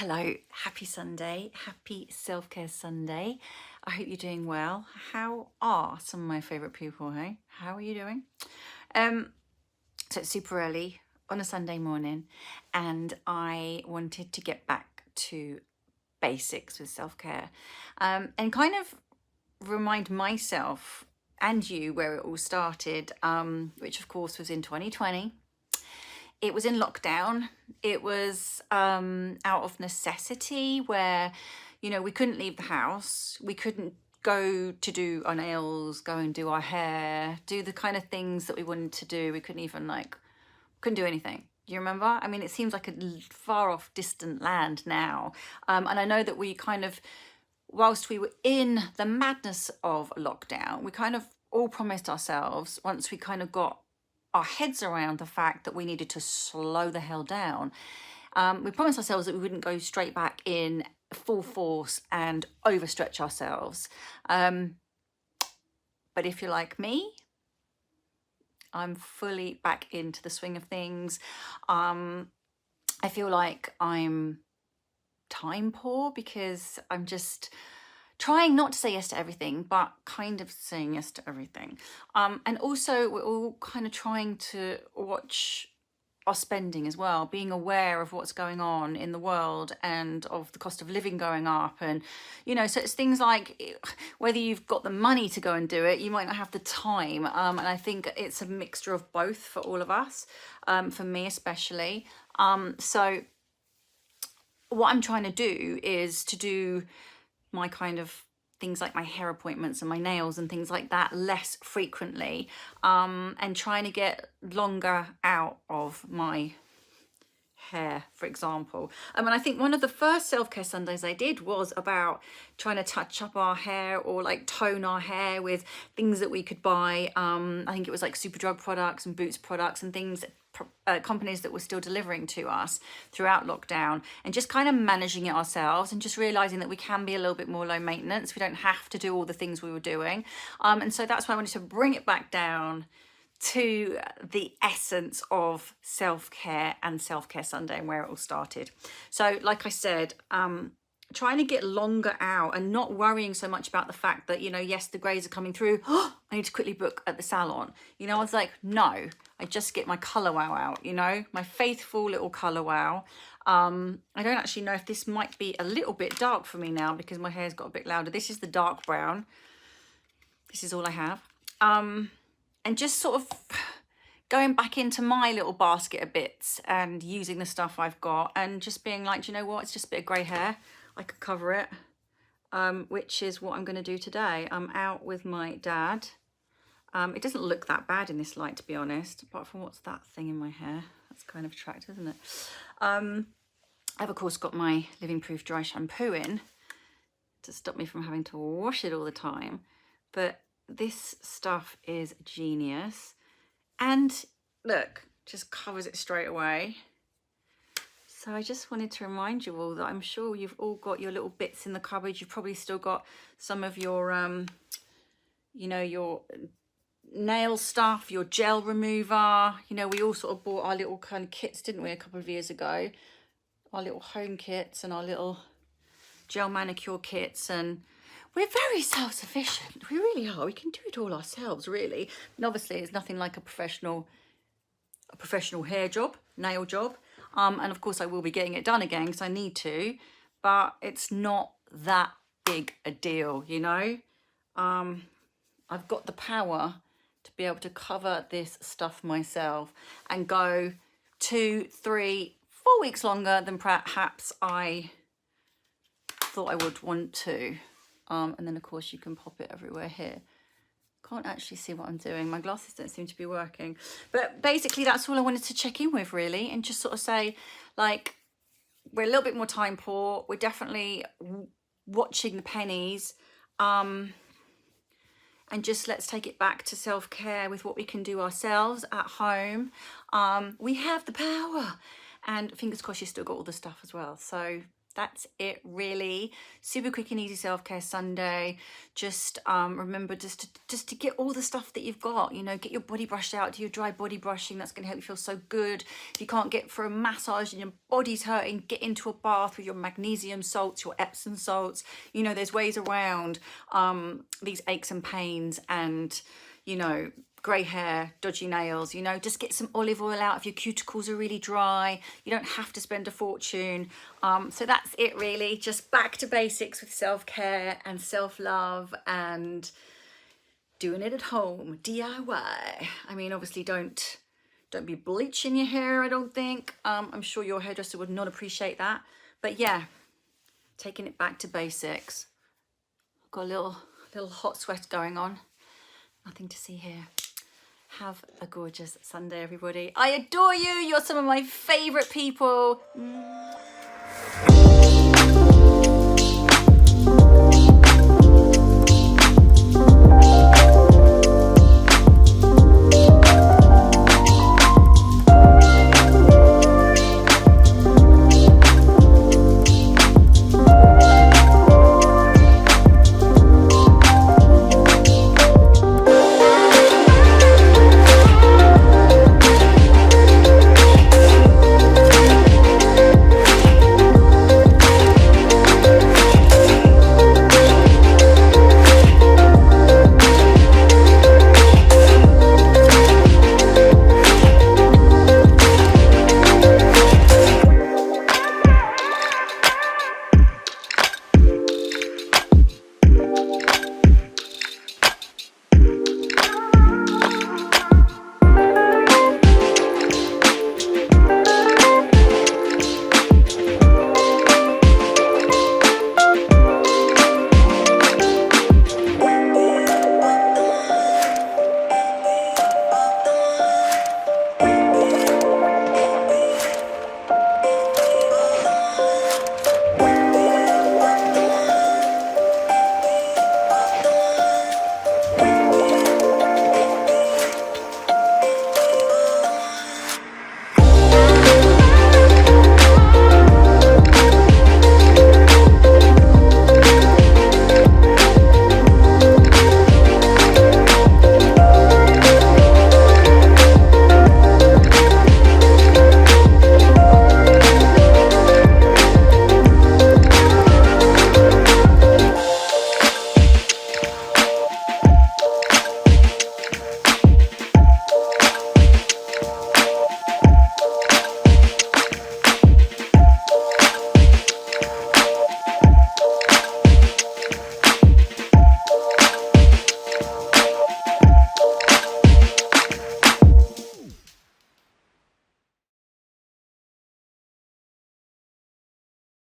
Hello, happy Sunday, happy self-care Sunday. I hope you're doing well. How are some of my favourite people, hey? How are you doing? So it's super early on a Sunday morning and I wanted to get back to basics with self-care and kind of remind myself and you where it all started, which of course was in 2020. It was in lockdown. It was out of necessity where, we couldn't leave the house. We couldn't go to do our nails, go and do our hair, do the kind of things that we wanted to do. We couldn't even couldn't do anything. Do you remember? I mean, it seems like a far off distant land now. And I know that we kind of, whilst we were in the madness of lockdown, we kind of all promised ourselves once we kind of got our heads around the fact that we needed to slow the hell down. We promised ourselves that we wouldn't go straight back in full force and overstretch ourselves. But if you're like me, I'm fully back into the swing of things. I feel like I'm time poor because I'm just trying not to say yes to everything, but kind of saying yes to everything. And also we're all kind of trying to watch our spending as well, being aware of what's going on in the world and of the cost of living going up. And, so it's things like whether you've got the money to go and do it, you might not have the time. And I think it's a mixture of both for all of us, for me especially. So what I'm trying to do is to do my kind of things like my hair appointments and my nails and things like that less frequently, and trying to get longer out of my hair, for example. And I think one of the first self-care Sundays I did was about trying to touch up our hair or tone our hair with things that we could buy. I think it was like Superdrug products and Boots products and things, companies that were still delivering to us throughout lockdown, and just kind of managing it ourselves and just realizing that we can be a little bit more low maintenance. We don't have to do all the things we were doing. And so that's why I wanted to bring it back down to the essence of self-care and self-care Sunday and where it all started. So like I said, trying to get longer out and not worrying so much about the fact that, yes, the greys are coming through. I need to quickly book at the salon. I was like, no, I just get my colour wow out, my faithful little colour wow. I don't actually know if this might be a little bit dark for me now because my hair's got a bit louder. This is the dark brown. This is all I have. And just sort of going back into my little basket of bits and using the stuff I've got and just being like, do you know what? It's just a bit of grey hair. I could cover it, which is what I'm going to do today. I'm out with my dad. It doesn't look that bad in this light, to be honest, apart from what's that thing in my hair? That's kind of attractive, isn't it? I've, of course, got my Living Proof dry shampoo in to stop me from having to wash it all the time. But this stuff is genius. And look, just covers it straight away. So I just wanted to remind you all that I'm sure you've all got your little bits in the cupboard. You've probably still got some of your, your nail stuff, your gel remover. We all sort of bought our little kind of kits, didn't we, a couple of years ago? Our little home kits and our little gel manicure kits, and we're very self-sufficient. We really are. We can do it all ourselves, really. And obviously, it's nothing like a professional hair job, nail job. And of course, I will be getting it done again because I need to. But it's not that big a deal, I've got the power to be able to cover this stuff myself and go 2, 3, 4 weeks longer than perhaps I thought I would want to. And then, of course, you can pop it everywhere here. Can't actually see what I'm doing. My glasses don't seem to be working. But basically, that's all I wanted to check in with, really, and just sort of say, we're a little bit more time poor. We're definitely watching the pennies. And just let's take it back to self-care with what we can do ourselves at home. We have the power. And fingers crossed you still got all the stuff as well. So that's it really. Super quick and easy self-care Sunday. Just remember just to get all the stuff that you've got, you know, get your body brushed out, do your dry body brushing. That's going to help you feel so good. If you can't get for a massage and your body's hurting, get into a bath with your magnesium salts, your Epsom salts. You know, there's ways around these aches and pains and, you know, grey hair, dodgy nails. You know, just get some olive oil out if your cuticles are really dry. You don't have to spend a fortune. So that's it really. Just back to basics with self-care and self-love and doing it at home, DIY. I mean, obviously don't be bleaching your hair, I don't think. I'm sure your hairdresser would not appreciate that. But yeah, taking it back to basics. Got a little hot sweat going on. Nothing to see here. Have a gorgeous Sunday, everybody. I adore you. You're some of my favorite people.